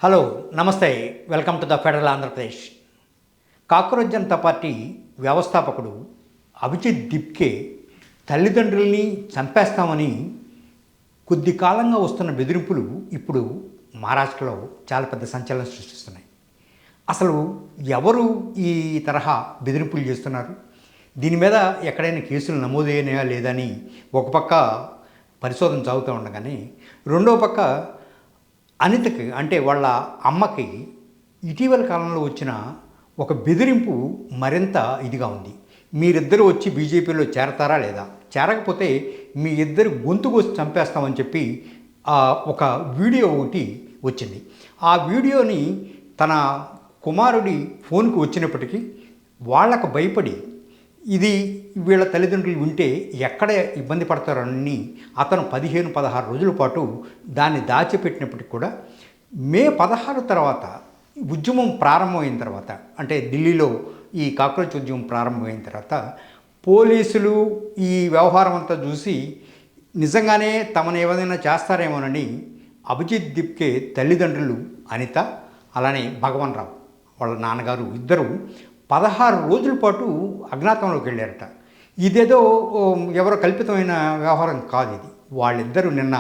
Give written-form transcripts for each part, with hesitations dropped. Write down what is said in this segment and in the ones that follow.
Hello నమస్తే welcome to the federal Andhra Pradesh. Cockroach Janata party వ్యవస్థాపకుడు అభిజిత్ దిప్కే తల్లిదండ్రుల్ని చంపేస్తామని కొద్ది కాలంగా వస్తున్న బెదిరింపులు ఇప్పుడు మహారాష్ట్రలో చాలా పెద్ద సంచలనం సృష్టిస్తున్నాయి. అసలు ఎవరు ఈ తరహా బెదిరింపులు చేస్తున్నారు, దీని మీద ఎక్కడైనా కేసులు నమోదైనాయా లేదని ఒక పక్క పరిశోధన సాగుతూ ఉండగానే రెండో పక్క అనితకి అంటే వాళ్ళ అమ్మకి ఇటీవల కాలంలో వచ్చిన ఒక బెదిరింపు మరింత ఇదిగా ఉంది. మీరిద్దరూ వచ్చి బీజేపీలో చేరతారా లేదా, చేరకపోతే మీ ఇద్దరు గొంతు కోసి చంపేస్తామని చెప్పి ఒక వీడియో ఒకటి వచ్చింది. ఆ వీడియోని తన కుమారుడి ఫోన్కి వచ్చినప్పటికీ వాళ్ళకు భయపడి ఇది వీళ్ళ తల్లిదండ్రులు వింటే ఎక్కడ ఇబ్బంది పడతారని అతను 15-16 రోజుల పాటు దాన్ని దాచిపెట్టినప్పటికి కూడా మే 16 తర్వాత ఉద్యమం ప్రారంభమైన తర్వాత, అంటే ఢిల్లీలో ఈ కాక్రోచ్ ఉద్యమం ప్రారంభమైన తర్వాత పోలీసులు ఈ వ్యవహారం అంతా చూసి నిజంగానే తమను ఏమైనా చేస్తారేమోనని అభిజిత్ దిప్కే తల్లిదండ్రులు అనిత అలానే భగవాన్ రావు వాళ్ళ నాన్నగారు ఇద్దరు 16 రోజుల పాటు అజ్ఞాతంలోకి వెళ్ళారట. ఇదేదో ఎవరో కల్పితమైన వ్యవహారం కాదు ఇది. వాళ్ళిద్దరూ నిన్న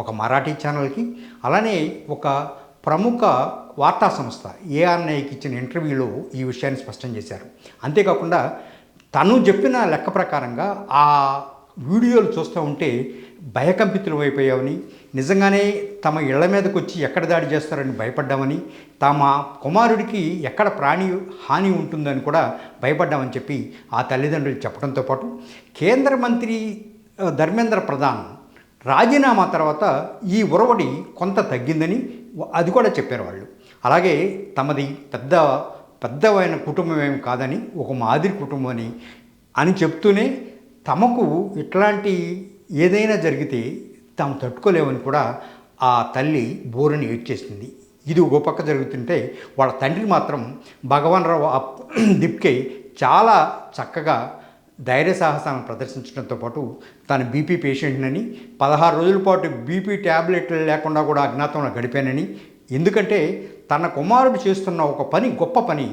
ఒక మరాఠీ ఛానల్కి అలానే ఒక ప్రముఖ వార్తా సంస్థ ఏఆర్ఐకి ఇచ్చిన ఇంటర్వ్యూలో ఈ విషయాన్ని స్పష్టం చేశారు. అంతేకాకుండా తను చెప్పిన లెక్క ప్రకారంగా ఆ వీడియోలు చూస్తూ ఉంటే భయకంపితులు అయిపోయామని, నిజంగానే తమ ఇళ్ల మీదకి వచ్చి ఎక్కడ దాడి చేస్తారని భయపడ్డామని, తమ కుమారుడికి ఎక్కడ ప్రాణి హాని ఉంటుందని కూడా భయపడ్డామని చెప్పి ఆ తల్లిదండ్రులు చెప్పడంతో పాటు కేంద్ర మంత్రి ధర్మేంద్ర ప్రధాన్ రాజీనామా తర్వాత ఈ ఒరవడి కొంత తగ్గిందని అది కూడా చెప్పారు వాళ్ళు. అలాగే తమది పెద్దవైన కుటుంబం ఏమి కాదని, ఒక మాదిరి కుటుంబం అని చెప్తూనే తమకు ఇట్లాంటి ఏదైనా జరిగితే తాము తట్టుకోలేమని కూడా ఆ తల్లి బోరుని ఏడ్చేసింది. ఇది ఒక పక్క జరుగుతుంటే వాళ్ళ తండ్రి మాత్రం భగవాన్ రావు దిప్కే చాలా చక్కగా ధైర్య సాహసాలను ప్రదర్శించడంతో పాటు తన బీపీ పేషెంట్నని 16 రోజుల పాటు బీపీ ట్యాబ్లెట్లు లేకుండా కూడా అజ్ఞాతంలో గడిపానని, ఎందుకంటే తన కుమారుడు చేస్తున్న ఒక పని గొప్ప పని,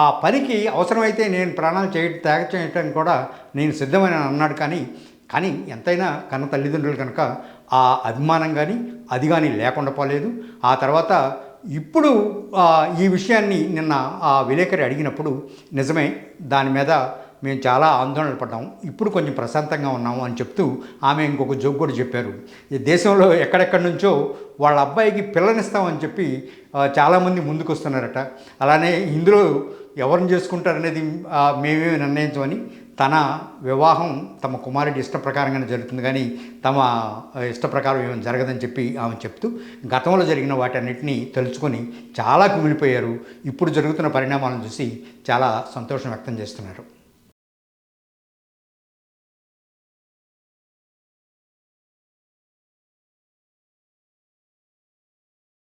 ఆ పనికి అవసరమైతే నేను ప్రాణాలు త్యాగ చేయటానికి కూడా నేను సిద్ధమైన అన్నాడు. కానీ ఎంతైనా కన్న తల్లిదండ్రులు కనుక ఆ అభిమానం కానీ అది కానీ లేకుండా పోలేదు. ఆ తర్వాత ఇప్పుడు ఈ విషయాన్ని నిన్న ఆ విలేకరి అడిగినప్పుడు నిజమే, దాని మీద మేము చాలా ఆందోళన పడ్డాము, ఇప్పుడు కొంచెం ప్రశాంతంగా ఉన్నాము అని చెప్తూ ఆమె ఇంకొక జోక్ కూడా చెప్పారు. ఈ దేశంలో ఎక్కడెక్కడి నుంచో వాళ్ళ అబ్బాయికి పిల్లనిస్తామని చెప్పి చాలామంది ముందుకు వస్తున్నారట. అలానే ఇందులో ఎవరిని చేసుకుంటారనేది మేమేమి నిర్ణయించమని, తన వివాహం తమ కుమారుడి ఇష్ట ప్రకారంగానే జరుగుతుంది కానీ తమ ఇష్ట ప్రకారం ఏమైనా జరగదని చెప్పి ఆమె చెప్తూ గతంలో జరిగిన వాటన్నిటినీ తలుచుకొని చాలా కుమిలిపోయారు. ఇప్పుడు జరుగుతున్న పరిణామాలను చూసి చాలా సంతోషం వ్యక్తం చేస్తున్నారు.